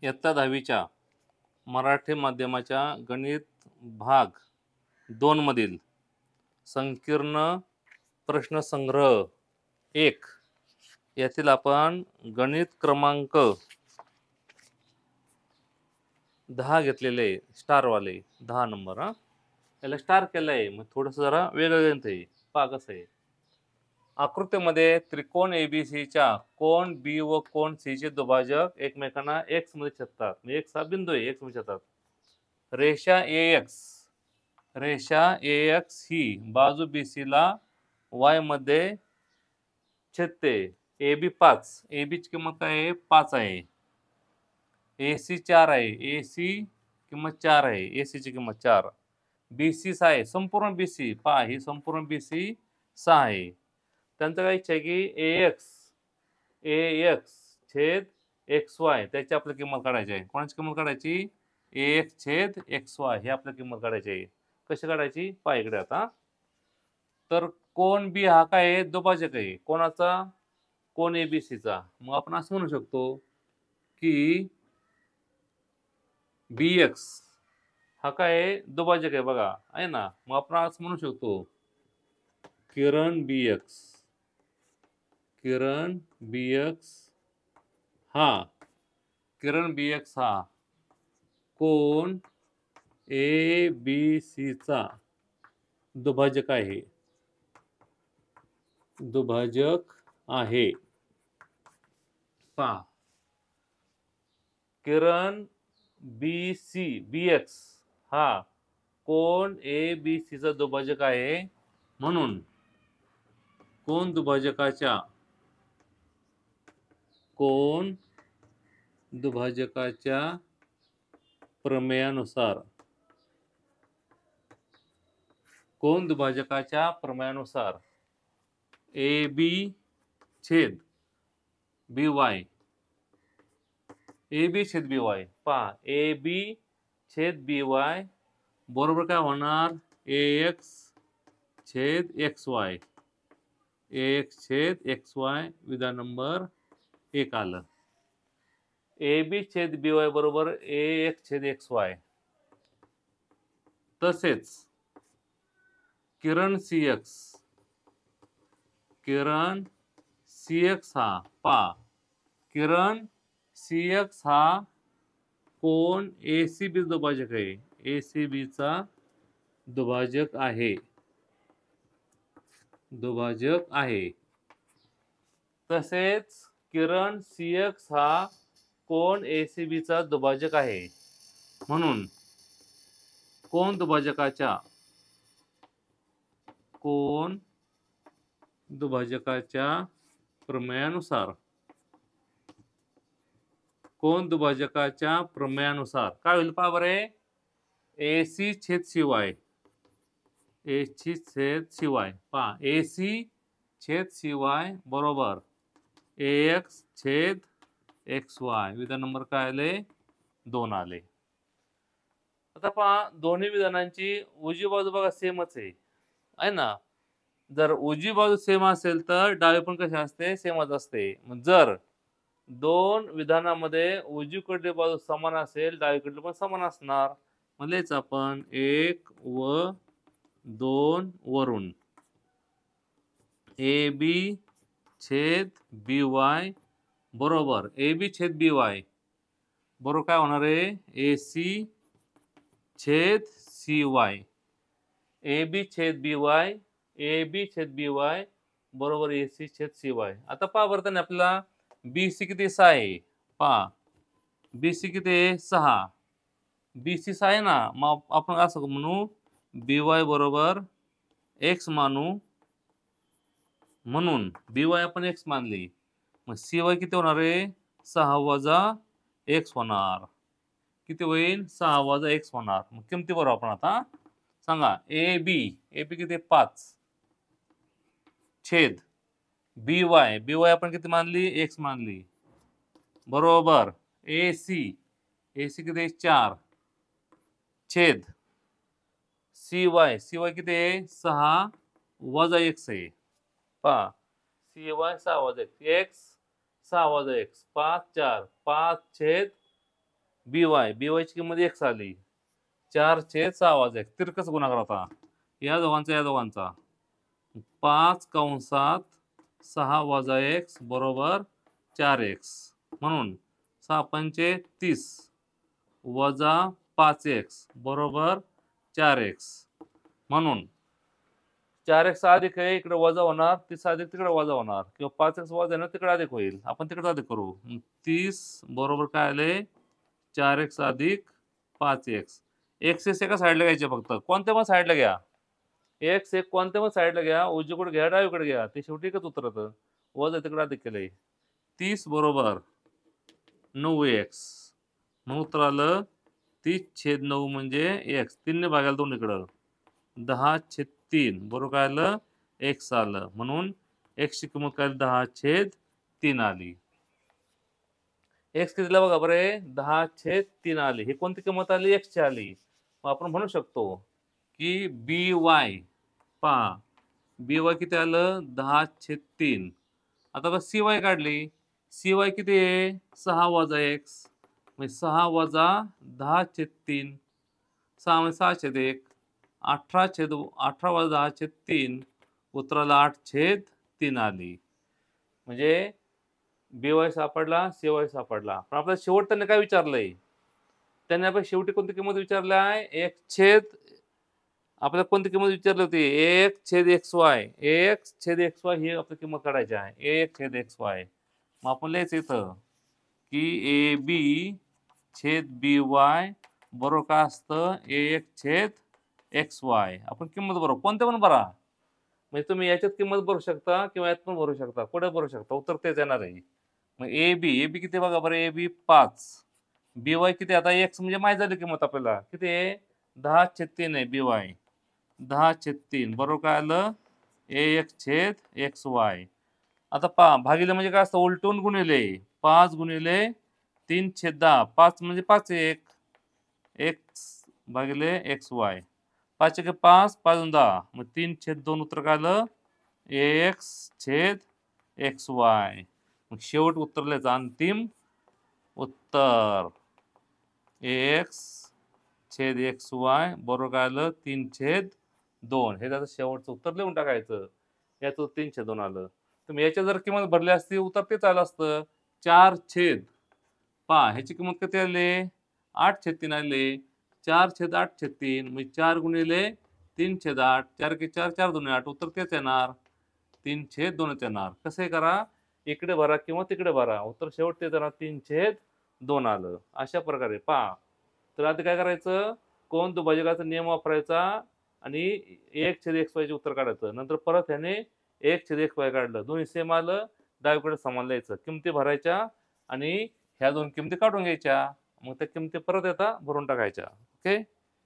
इयत्ता 10वीच्या मराठी माध्यमाच्या गणित भाग 2 मधील संकीर्ण प्रश्नसंग्रह 1 यातील आपण गणित क्रमांक 10 घेतलेले स्टारवाले 10 नंबर. याला स्टार केलंय, मग थोडंसं जरा वेगळं गणित आहे. पहा कसं आहे. आकृतीमध्ये त्रिकोण एबीसीच्या कोण बी व कोण सी चे दुभाजक एकमेकांना एक्स मध्ये छेदतात. एक्स हा बिंदू आहे, एक्स मध्ये छेदतात. रेषा AX ही बाजू BC ला Y मध्ये छेदते. AB 5, AB ची किंमत काय आहे? 5 आहे. AC 4 आहे, AC किंमत 4 आहे, AC ची किंमत 4. BC 6 आहे, संपूर्ण BC पहा, ही संपूर्ण BC 6 आहे. त्यांचं काय इच्छा आहे की AX छेद XY त्याची आपल्याला किंमत काढायची आहे. कोणाची किंमत काढायची? AX छेद XY ही आपल्याला किंमत काढायची आहे. कशी काढायची? पहा इकडे आता. तर कोण B हा काय आहे? दुभाजक आहे. कोणाचा? कोण ABC चा. मग आपण असं म्हणू शकतो की BX हा काय आहे? दुभाजक आहे बघा, आहे ना. मग आपण असं म्हणू शकतो किरण BX हा कोण ABC चा दुभाजक आहे. पहा, किरण BX हा कोण ABC चा दुभाजक आहे. म्हणून कोण दुभाजकाच्या प्रमेयानुसार AB छेद BY पहा, AB छेद BY बरोबर काय होणार? AX छेद XY विधान नंबर 1 आलं. AB छेद BY बरोबर AX छेद XY. तसेच किरण CX हा पहा, किरण CX हा कोण ACB दुभाजक आहे. ACB चा दुभाजक आहे. तसेच किरण CX हा कोण ACB चा दुभाजक आहे. म्हणून कोण दुभाजकाच्या प्रमेयानुसार काय होईल पहा बरे. AC छेद CY पहा, AC छेद CY बरोबर AX छेद XY विधान नंबर काय आले? 2 आले. आता पहा, दोन्ही विधानांची उजवी बाजू बघा सेमच आहे ना. जर उजवी बाजू सेम असेल तर डावी पण कशी असते? सेमच असते. मग जर दोन विधानामध्ये उजवीकडली बाजू समान असेल, डावीकडली पण समान असणार. म्हणजेच आपण 1 व 2 वरून AB छेद BY बरोबर AB छेद BY बरोबर काय होणार आहे? AC छेद CY AB छेद BY बरोबर AC छेद CY. आता पहा बरं, आपल्याला BC किती? 6 आहे. पहा, BC किती आहे? 6. BC 6 आहे ना. मग आपण असं म्हणू BY बरोबर X मानू. म्हणून BY आपण X मानली. मग CY किती होणार आहे? 6 वजा X होणार. किती होईल? 6 वजा X होणार. मग किमती बरोबर आपण आता सांगा. AB किती? 5 छेद BY आपण किती मानली? X मानली बरोबर AC किती? 4 छेद CY किती आहे? 6 वजा X आहे. पहा, CY 6 वजा X 6 वजा X 5 4 5 छेद BY ची किंमत x आली. 4/6 वजा x तिरकस गुणाकार होता. या दोघांचा 5 कंसात 6 वजा x बरोबर 4x. म्हणून 6 पंचे 30 वजा 5x बरोबर 4x. म्हणून 4x अधिक आहे इकडे वजा होणार, 30 अधिक तिकडे वजा होणार, किंवा 5x वजा ना तिकडे अधिक होईल. आपण तिकडे अधिक करू. 30 बरोबर काय आले 4x अधिक 5x. x एका साईडला घ्यायचे फक्त. कोणत्या पण साईडला घ्या. x एक कोणत्या पण साईडला घ्या, उजवीकडे घ्या डावीकडे घ्या, ते शेवटी एकच उत्तर येतं. वजा तिकडे अधिक केलंय. 30 बरोबर 9x. मग उत्तर आलं 30/9 म्हणजे x. 3 ने भागायला 2 इकडं 10/3 बरोबर काय आलं x आलं. म्हणून x ची किंमत काय 10/3 आली. x कितीला बघा बरे 10/3 आली. ही कोणती किंमत आली x ची आली. मग आपण म्हणू शकतो की by पहा by किती आलं 10/3. आता बघ cy काढली. cy किती आहे 6 वजा x म्हणजे 6 वजा 10/3. 6 म्हणजे 6/1. 18 वजा 10/3 उत्तराला 8/3 आली. म्हणजे by सापडला, cy सापडला. पण आपल्याला शेवट त्यांनी काय विचारलंय? त्यांनी आपल्याला शेवटी कोणती किंमत विचारली आहे? आपल्याला कोणती किंमत विचारली होती? 1/xy. 1/xy ही आपली किंमत काढायची आहे. 1/xy. मग आपण लिहायचं इथं की AB/by बरोबर काय असतं 1/xy. आपण किंमत भरू, कोणत्या पण भरा. म्हणजे तुम्ही याच्यात किंमत भरू शकता किंवा यात पण भरू शकता, कुठे भरू शकता, उत्तर तेच येणार आहे. मग AB किती बघा बरं AB 5. by किती आता x म्हणजे माहिती झाली किंमत आपल्याला किती आहे 10/3 आहे by. 10/3 बरोबर काय आलं 1/xy. आता पहा भागिले म्हणजे काय असतं उलटून गुणिले. 5 गुणिले 3/10. 5 म्हणजे 5/1 x भागिले xy. 5 5 5 10 मग 3/2 उत्तर काय आलं x/xy. मग शेवट उत्तर लिहायचं अंतिम उत्तर x/xy बरोबर काय आलं 3/2. हे त्याचं शेवटचं उत्तर लिहून टाकायचं. याचं 3/2 आलं. तुम्ही याच्या जर किंमत भरली असती उत्तर तेच आलं असतं 4/. पहा ह्याची किंमत किती आली 8/3 आली. 4/8/3 म्हणजे 4 गुणिले 3/8. 4 के 4 4 2 8 उत्तर तेच येणार 3/2 येणार. कसं करा इकडे भरा किंवा तिकडे भरा उत्तर शेवट तेच येणार 3/2 आलं. अशा प्रकारे पहा. तर आता काय करायचं कोण दुभाजकाचा नियम वापरायचा आणि 1/xy चे उत्तर काढायचं. नंतर परत ह्याने 1/xy काढलं. दोन्ही सेम आलं. डावीकडे समान लिहायचं. किमती भरायच्या आणि ह्या दोन किमती काढून घ्यायच्या. मग त्या किमती परत येता भरून टाकायच्या. ओके.